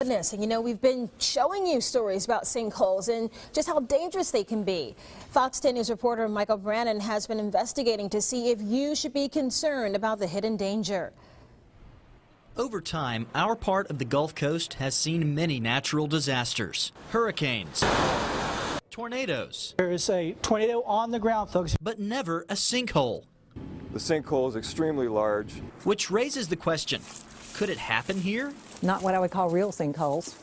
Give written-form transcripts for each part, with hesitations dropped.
goodness. And you know, we've been showing you stories about sinkholes and just how dangerous they can be. Fox 10 News reporter Michael Brannon has been investigating to see if you should be concerned about the hidden danger. Over time, our part of the Gulf Coast has seen many natural disasters. Hurricanes, tornadoes. There is a tornado on the ground, folks. But never a sinkhole. The sinkhole is extremely large. Which raises the question, could it happen here? Not what I would call real sinkholes.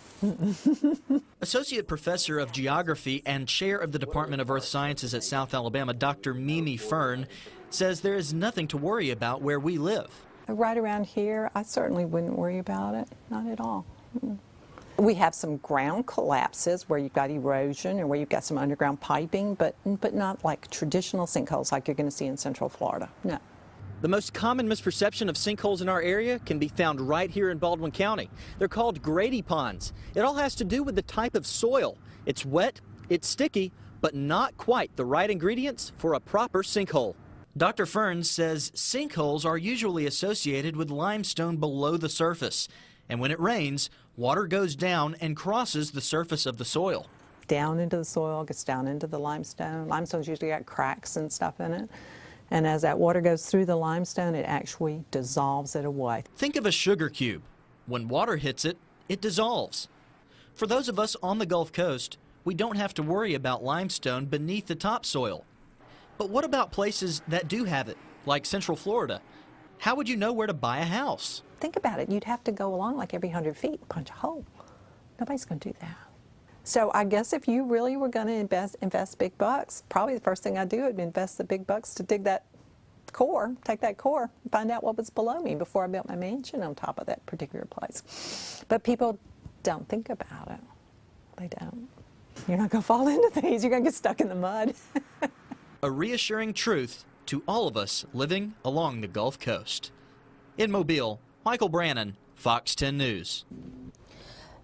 Associate Professor of Geography and Chair of the Department of Earth Sciences at South Alabama, Dr. Mimi Fern, says there is nothing to worry about where we live. Right around here, I certainly wouldn't worry about it. Not at all. We have some ground collapses where you've got erosion and where you've got some underground piping, but not like traditional sinkholes like you're going to see in Central Florida. No. The most common misperception of sinkholes in our area can be found right here in Baldwin County. They're called Grady ponds. It all has to do with the type of soil. It's wet, it's sticky, but not quite the right ingredients for a proper sinkhole. Dr. Fern says sinkholes are usually associated with limestone below the surface. And when it rains, water goes down and crosses the surface of the soil. Down into the soil, gets down into the limestone. Limestone's usually got cracks and stuff in it. And as that water goes through the limestone, it actually dissolves it away. Think of a sugar cube. When water hits it, it dissolves. For those of us on the Gulf Coast, we don't have to worry about limestone beneath the topsoil. But what about places that do have it, like Central Florida? How would you know where to buy a house? Think about it. You'd have to go along like every 100 feet, punch a hole. Nobody's going to do that. So I guess if you really were going to invest big bucks, probably the first thing I'd do would invest the big bucks to dig that core, take that core, and find out what was below me before I built my mansion on top of that particular place. But people don't think about it. They don't. You're not going to fall into things. You're going to get stuck in the mud. A reassuring truth to all of us living along the Gulf Coast. In Mobile, Michael Brannon, Fox 10 News.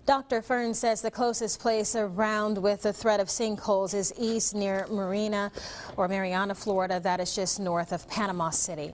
Dr. Fern says the closest place around with the threat of sinkholes is east near Mariana, Florida. That is just north of Panama City.